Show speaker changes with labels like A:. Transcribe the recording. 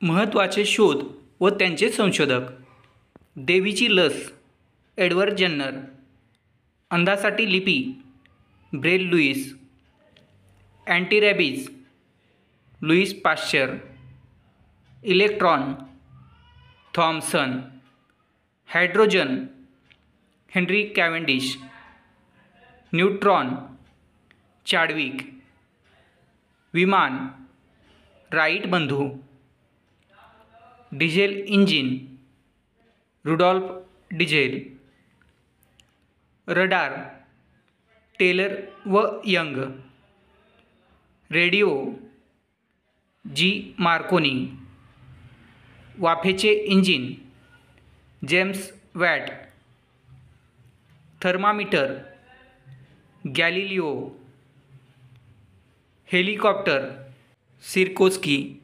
A: महत्त्वाचे शोध व त्यांचे संशोधक. देवीची लस एडवर्ड जन्नर. अंधासाठी लिपी Braille Louis. Antirabies Louis Pasteur. Electron Thomson. Hydrogen Henry Cavendish. Neutron Chadwick. विमान राईट बंधू. Diesel engine Rudolf Diesel. Radar Taylor व यंग. Radio G Marconi. वाफेचे engine James Watt. Thermometer Galileo. Helicopter सिरकोस्की.